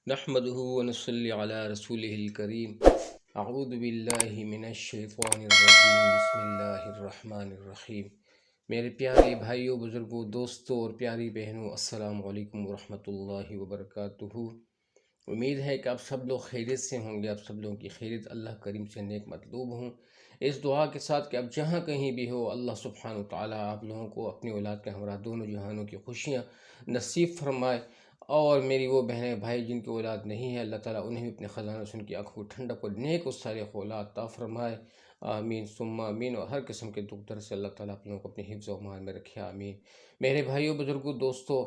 نحمده ونصلي على رسوله الكريم اعوذ باللہ من الشیطان الرجیم بسم اللہ الرحمن الرحیم۔ میرے پیارے بھائیوں، بزرگوں، دوستوں اور پیاری بہنوں، السلام علیکم ورحمۃ اللہ وبرکاتہ۔ امید ہے کہ آپ سب لوگ خیریت سے ہوں گے، آپ سب لوگوں کی خیریت اللہ کریم سے نیک مطلوب ہوں۔ اس دعا کے ساتھ کہ آپ جہاں کہیں بھی ہو، اللہ سبحانہ وتعالیٰ آپ لوگوں کو اپنی اولاد کے ہمراہ دونوں جہانوں کی خوشیاں نصیب فرمائے، اور میری وہ بہنیں بھائی جن کی اولاد نہیں ہے، اللہ تعالیٰ انہیں بھی اپنے خزانوں سے ان کی آنکھوں کو ٹھنڈک اور نیک و صالح اولاد عطا فرمائے، آمین ثم آمین۔ اور ہر قسم کے دکھ درد سے اللہ تعالیٰ آپ لوگوں کو اپنے حفظ و امان میں رکھے، آمین۔ میرے بھائیوں، بزرگوں، دوستوں،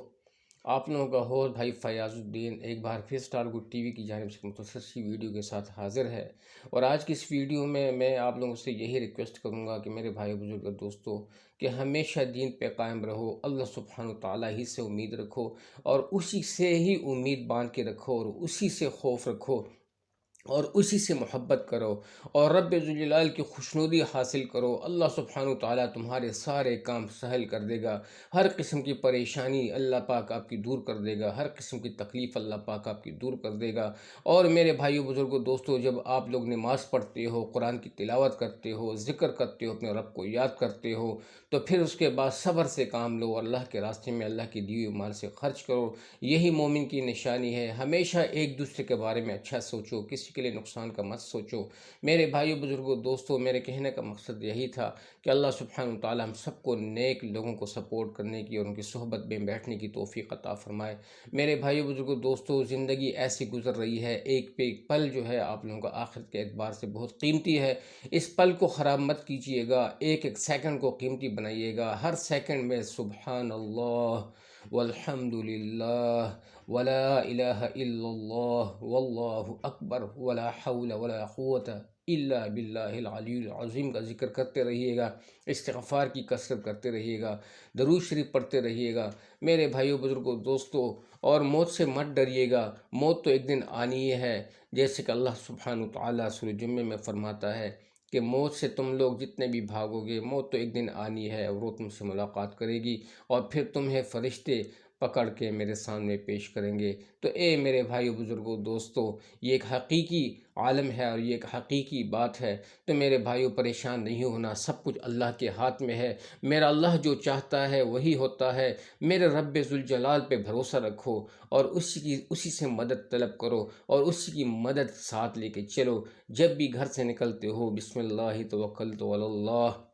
آپ لوگوں کا ہوسٹ بھائی فیاض الدین ایک بار پھر اسٹار گڈ ٹی وی کی جانب سے مختصر سی ویڈیو کے ساتھ حاضر ہے، اور آج کی اس ویڈیو میں آپ لوگوں سے یہی ریکویسٹ کروں گا کہ میرے بھائی بزرگ دوستوں کہ ہمیشہ دین پہ قائم رہو، اللہ سبحانہ تعالیٰ ہی سے امید رکھو، اور اسی سے ہی امید باندھ کے رکھو، اور اسی سے خوف رکھو، اور اسی سے محبت کرو، اور رب ذوالجلال کی خوشنودی حاصل کرو۔ اللہ سبحانہ تعالیٰ تمہارے سارے کام سہل کر دے گا، ہر قسم کی پریشانی اللہ پاک آپ کی دور کر دے گا، ہر قسم کی تکلیف اللہ پاک آپ کی دور کر دے گا۔ اور میرے بھائیو بزرگوں دوستو، جب آپ لوگ نماز پڑھتے ہو، قرآن کی تلاوت کرتے ہو، ذکر کرتے ہو، اپنے رب کو یاد کرتے ہو، تو پھر اس کے بعد صبر سے کام لو، اللہ کے راستے میں اللہ کی دی ہوئی مال سے خرچ کرو۔ یہی مومن کی نشانی ہے۔ ہمیشہ ایک دوسرے کے بارے میں اچھا سوچو، کسی کے لیے نقصان کا مت سوچو۔ میرے بھائیو بزرگوں دوستو، میرے کہنے کا مقصد یہی تھا کہ اللہ سبحانہ وتعالی ہم سب کو نیک لوگوں کو سپورٹ کرنے کی اور ان کی صحبت میں بیٹھنے کی توفیق عطا فرمائے۔ میرے بھائیو بزرگوں دوستو، زندگی ایسی گزر رہی ہے، ایک پہ ایک پل جو ہے آپ لوگوں کا آخرت کے اعتبار سے بہت قیمتی ہے۔ اس پل کو خراب مت کیجیے گا، ایک ایک سیکنڈ کو قیمتی بنائیے گا۔ ہر سیکنڈ میں سبحان اللہ والحمد للہ ولا الہ الا اللہ واللہ اکبر ولا حول ولا قوت الا باللہ العلی العظیم کا ذکر کرتے رہیے گا، استغفار کی کثرت کرتے رہیے گا، درود شریف پڑھتے رہیے گا۔ میرے بھائیوں بزرگوں دوستوں، اور موت سے مت ڈریے گا، موت تو ایک دن آنی ہی ہے، جیسے کہ اللہ سبحانہ وتعالیٰ سورہ جمعہ میں فرماتا ہے کہ موت سے تم لوگ جتنے بھی بھاگو گے، موت تو ایک دن آنی ہے، اور وہ تم سے ملاقات کرے گی، اور پھر تمہیں فرشتے پکڑ کے میرے سامنے پیش کریں گے۔ تو اے میرے بھائیو بزرگوں دوستو، یہ ایک حقیقی عالم ہے اور یہ ایک حقیقی بات ہے۔ تو میرے بھائیو پریشان نہیں ہونا، سب کچھ اللہ کے ہاتھ میں ہے۔ میرا اللہ جو چاہتا ہے وہی ہوتا ہے۔ میرے رب ذوالجلال پہ بھروسہ رکھو، اور اسی سے مدد طلب کرو، اور اسی کی مدد ساتھ لے کے چلو۔ جب بھی گھر سے نکلتے ہو، بسم اللہ توکلت علی اللہ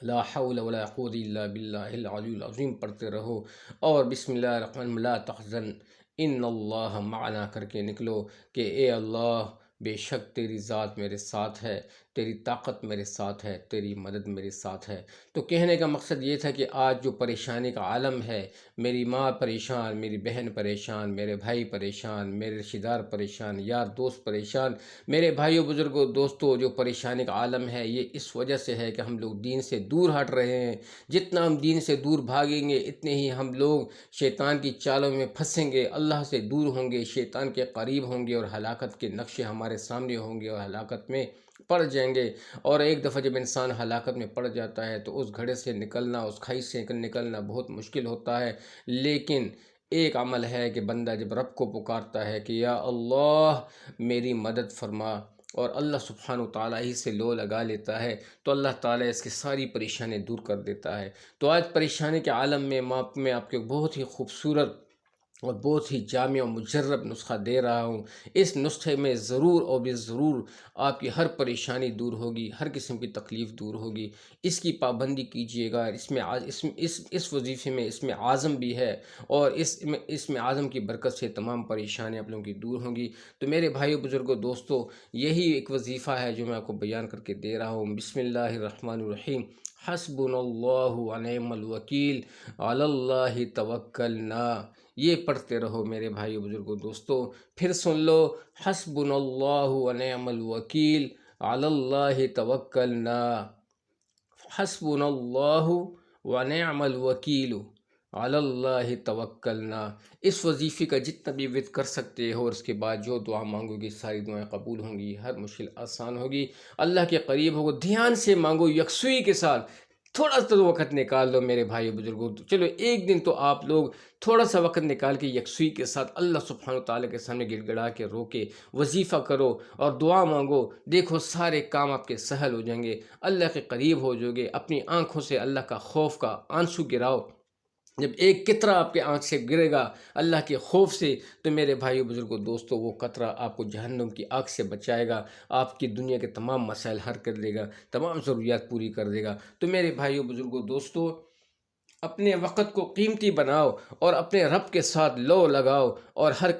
لا حول ولا قوت الا باللہ العلی العظیم پڑھتے رہو، اور بسم اللہ الرحمن الرحیم لا تحزن ان اللہ معنا کر کے نکلو کہ اے اللہ، بے شک تیری ذات میرے ساتھ ہے، تیری طاقت میرے ساتھ ہے، تیری مدد میرے ساتھ ہے۔ تو کہنے کا مقصد یہ تھا کہ آج جو پریشانی کا عالم ہے، میری ماں پریشان، میری بہن پریشان، میرے بھائی پریشان، میرے رشتہ دار پریشان، یار دوست پریشان۔ میرے بھائیوں بزرگوں دوستوں، جو پریشانی کا عالم ہے، یہ اس وجہ سے ہے کہ ہم لوگ دین سے دور ہٹ رہے ہیں۔ جتنا ہم دین سے دور بھاگیں گے، اتنے ہی ہم لوگ شیطان کی چالوں میں پھنسیں گے، اللہ سے دور ہوں گے، شیطان کے قریب ہوں گے، اور ہلاکت کے نقشے ہمارے سامنے ہوں گے، اور ہلاکت میں پڑ جائیں گے۔ اور ایک دفعہ جب انسان ہلاکت میں پڑ جاتا ہے تو اس گھڑے سے نکلنا، اس کھائی سے نکلنا بہت مشکل ہوتا ہے۔ لیکن ایک عمل ہے کہ بندہ جب رب کو پکارتا ہے کہ یا اللہ میری مدد فرما، اور اللہ سبحانہ تعالیٰ ہی سے لو لگا لیتا ہے، تو اللہ تعالیٰ اس کی ساری پریشانیاں دور کر دیتا ہے۔ تو آج پریشانی کے عالم میں آپ کو بہت ہی خوبصورت اور بہت ہی جامع و مجرب نسخہ دے رہا ہوں۔ اس نسخے میں ضرور اور بے ضرور آپ کی ہر پریشانی دور ہوگی، ہر قسم کی تکلیف دور ہوگی۔ اس کی پابندی کیجیے گا۔ اس وظیفے میں اسم اعظم بھی ہے، اور اسم اعظم کی برکت سے تمام پریشانیاں آپ لوگوں کی دور ہوں گی۔ تو میرے بھائیو بزرگوں دوستو، یہی ایک وظیفہ ہے جو میں آپ کو بیان کر کے دے رہا ہوں۔ بسم اللہ الرحمن الرحیم، حسبنا اللہ ونعم الوکیل علی اللہ توکلنا۔ یہ پڑھتے رہو میرے بھائیو بزرگوں دوستو، پھر سن لو، حسبنا اللہ ونعم الوکیل علی اللہ توکلنا، حسبنا اللہ ونعم الوکیل علی اللہ توکلنا۔ اس وظیفے کا جتنا بھی ورد کر سکتے ہو، اور اس کے بعد جو دعا مانگو گی ساری دعائیں قبول ہوں گی، ہر مشکل آسان ہوگی، اللہ کے قریب ہوگو۔ دھیان سے مانگو، یکسوئی کے ساتھ، تھوڑا سا تو وقت نکال لو میرے بھائی بزرگوں، چلو ایک دن تو آپ لوگ تھوڑا سا وقت نکال کے یکسوئی کے ساتھ اللہ سبحانہ و تعالیٰ کے سامنے گڑ گڑا کے رو کے وظیفہ کرو اور دعا مانگو، دیکھو سارے کام آپ کے سہل ہو جائیں گے، اللہ کے قریب ہو جاؤ گے، اپنی آنکھوں سے اللہ کا خوف کا آنسو گراؤ۔ جب ایک قطرہ آپ کے آنکھ سے گرے گا اللہ کے خوف سے، تو میرے بھائیو بزرگوں دوستو، وہ قطرہ آپ کو جہنم کی آگ سے بچائے گا، آپ کی دنیا کے تمام مسائل حل کر دے گا، تمام ضروریات پوری کر دے گا۔ تو میرے بھائیو بزرگوں دوستو، اپنے وقت کو قیمتی بناؤ اور اپنے رب کے ساتھ لو لگاؤ، اور ہر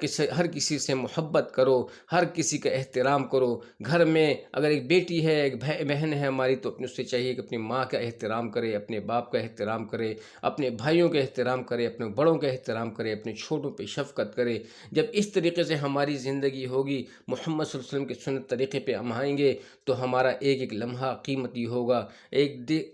کسی سے محبت کرو، ہر کسی کا احترام کرو۔ گھر میں اگر ایک بیٹی ہے، ایک بہن ہے ہماری، تو اپنے اس سے چاہیے کہ اپنی ماں کا احترام کرے، اپنے باپ کا احترام کرے، اپنے بھائیوں کا احترام کرے، اپنے بڑوں کا احترام کرے، اپنے چھوٹوں پہ شفقت کرے۔ جب اس طریقے سے ہماری زندگی ہوگی، محمد صلی اللہ علیہ وسلم کے سنت طریقے پہ ہم آئیں گے، تو ہمارا ایک ایک لمحہ قیمتی ہوگا۔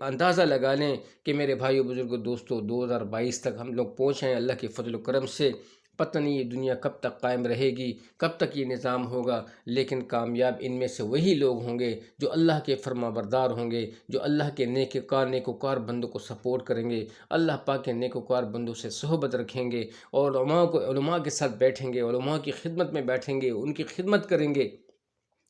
اندازہ لگا لیں کہ میرے بھائیو بزرگوں دوستو، 2022 تک ہم لوگ پہنچے ہیں اللہ کے فضل و کرم سے۔ پتہ نہیں یہ دنیا کب تک قائم رہے گی، کب تک یہ نظام ہوگا، لیکن کامیاب ان میں سے وہی لوگ ہوں گے جو اللہ کے فرما بردار ہوں گے، جو اللہ کے نیکوکار بندوں کو سپورٹ کریں گے، اللہ پاک کے نیکوکار بندوں سے صحبت رکھیں گے، اور علماء کے ساتھ بیٹھیں گے، علماء کی خدمت میں بیٹھیں گے، ان کی خدمت کریں گے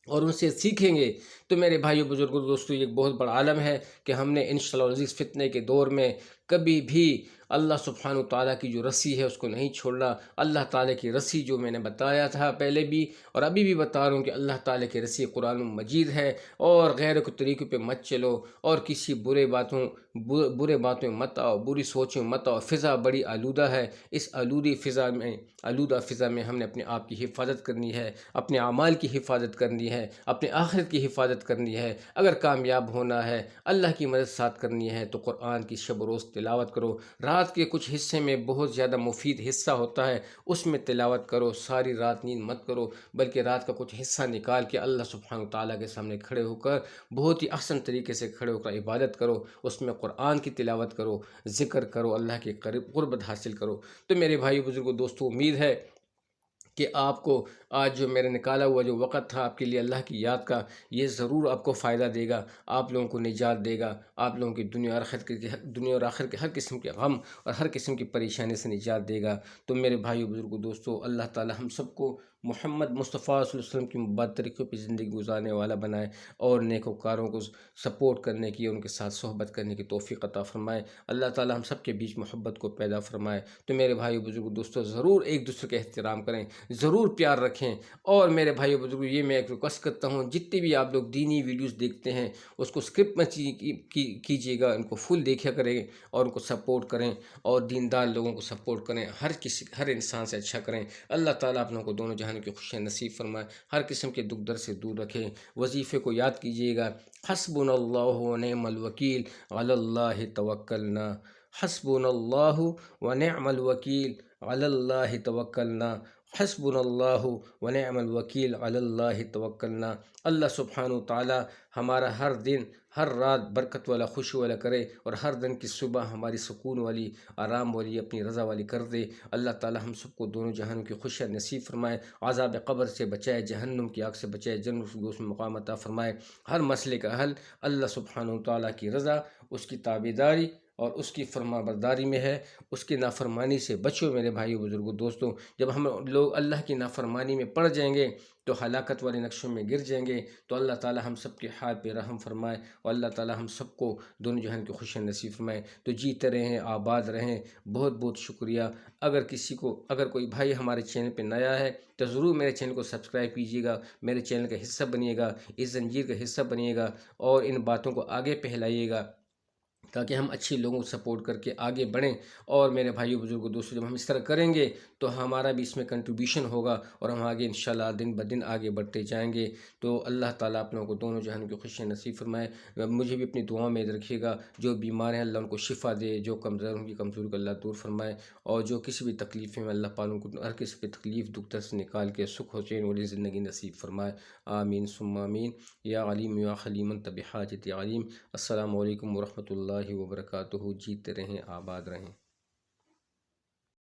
اور ان سے سیکھیں گے۔ تو میرے بھائیو بزرگوں دوستو، یہ ایک بہت بڑا عالم ہے کہ ہم نے انشاءاللہ العزیز فتنے کے دور میں کبھی بھی اللہ سبحانہ تعالیٰ کی جو رسی ہے اس کو نہیں چھوڑنا۔ اللہ تعالیٰ کی رسی جو میں نے بتایا تھا پہلے بھی اور ابھی بھی بتا رہا ہوں کہ اللہ تعالیٰ کی رسی قرآن مجید ہے، اور غیر کے طریقوں پہ مت چلو، اور کسی برے باتوں مت آؤ، بری سوچوں مت آؤ۔ فضا بڑی آلودہ ہے، اس آلودہ فضا میں ہم نے اپنے آپ کی حفاظت کرنی ہے، اپنے اعمال کی حفاظت کرنی ہے، اپنے آخرت کی حفاظت کرنی ہے۔ اگر کامیاب ہونا ہے، اللہ کی مدد ساتھ کرنی ہے، تو قرآن کی شب و روز تلاوت کرو۔ رات کے کچھ حصے میں بہت زیادہ مفید حصہ ہوتا ہے، اس میں تلاوت کرو۔ ساری رات نیند مت کرو، بلکہ رات کا کچھ حصہ نکال کے اللہ سبحانہ تعالیٰ کے سامنے کھڑے ہو کر، بہت ہی احسن طریقے سے کھڑے ہو کر عبادت کرو، اس میں قرآن کی تلاوت کرو، ذکر کرو، اللہ کے قربت حاصل کرو۔ تو میرے بھائی بزرگوں دوستو، امید ہے کہ آپ کو آج جو میرے نکالا ہوا جو وقت تھا آپ کے لیے اللہ کی یاد کا، یہ ضرور آپ کو فائدہ دے گا، آپ لوگوں کو نجات دے گا، آپ لوگوں کی دنیا اور آخرت کے ہر قسم کے غم اور ہر قسم کی پریشانی سے نجات دے گا۔ تو میرے بھائیو بزرگوں دوستو، اللہ تعالی ہم سب کو محمد مصطفیٰ صلی اللہ علیہ وسلم کی مبارک طریقوں پہ زندگی گزارنے والا بنائے، اور نیکوکاروں کو سپورٹ کرنے کی، ان کے ساتھ صحبت کرنے کی توفیق عطا فرمائے۔ اللہ تعالی ہم سب کے بیچ محبت کو پیدا فرمائے۔ تو میرے بھائیو بزرگوں دوستو، ضرور ایک دوسرے کا احترام کریں، ضرور پیار رکھیں، اور میرے بھائیو بزرگوں یہ میں ایک ریکویسٹ کرتا ہوں، جتنے بھی آپ لوگ دینی ویڈیوز دیکھتے ہیں اس کو اسکرپٹ میں کیجیے گا، ان کو فل دیکھا کریں اور ان کو سپورٹ کریں، اور دیندار لوگوں کو سپورٹ کریں، ہر انسان سے اچھا کریں۔ اللہ تعالیٰ آپ لوگوں کو دونوں جہان کی خوشیاں نصیب فرمائے، ہر قسم کے دکھ درد سے دور رکھے۔ وظیفے کو یاد کیجیے گا، حسبنا اللہ ونعم الوکیل علی اللہ توکلنا، حسبنا اللہ ونعم الوکیل علی اللہ توکلنا، حسبنا اللہ ونعم الوکیل علی اللہ توکلنا۔ اللہ سبحانہ تعالی ہمارا ہر دن ہر رات برکت والا، خوشی والا کرے، اور ہر دن کی صبح ہماری سکون والی، آرام والی، اپنی رضا والی کر دے۔ اللہ تعالی ہم سب کو دونوں جہانوں کی خوشیاں نصیب فرمائے، عذاب قبر سے بچائے، جہنم کی آگ سے بچائے، جنت الفردوس میں مقام عطا فرمائے۔ ہر مسئلے کا حل اللہ سبحانہ تعالیٰ کی رضا، اس کی تابعداری اور اس کی فرما برداری میں ہے۔ اس کی نافرمانی سے بچو میرے بھائیو بزرگوں دوستوں۔ جب ہم لوگ اللہ کی نافرمانی میں پڑ جائیں گے تو ہلاکت والے نقشوں میں گر جائیں گے۔ تو اللہ تعالی ہم سب کے حال پہ رحم فرمائے، اور اللہ تعالی ہم سب کو دونوں جہان کی خوشیاں نصیب فرمائے۔ تو جیتے رہیں، آباد رہیں۔ بہت بہت شکریہ۔ اگر کوئی بھائی ہمارے چینل پہ نیا ہے تو ضرور میرے چینل کو سبسکرائب کیجیے گا، میرے چینل کا حصہ بنیے گا، اس زنجیر کا حصہ بنیے گا، اور ان باتوں کو آگے پھیلائیے گا، تاکہ ہم اچھے لوگوں کو سپورٹ کر کے آگے بڑھیں۔ اور میرے بھائیو بزرگوں دوستوں، جب ہم اس طرح کریں گے تو ہمارا بھی اس میں کنٹریبیوشن ہوگا، اور ہم آگے انشاءاللہ دن بدن آگے بڑھتے جائیں گے۔ تو اللہ تعالیٰ آپ لوگوں کو دونوں جہان کی خوشیاں نصیب فرمائے۔ مجھے بھی اپنی دعا میں رکھیے گا، جو بیمار ہیں اللہ ان کو شفا دے، جو کمزور ہیں ان کی کمزوری کو اللہ دور فرمائے، اور جو کسی بھی تکلیف میں اللہ پاک ان کو ہر کسی بھی تکلیف دکھ درد سے نکال کے سکھ و چین والی زندگی نصیب فرمائے۔ آمین ثم آمین۔ یا علیم یا حلیم انت بحاجت علیم۔ السلام علیکم ورحمۃ اللہ وبرکاتہ۔ جیتے رہیں، آباد رہیں۔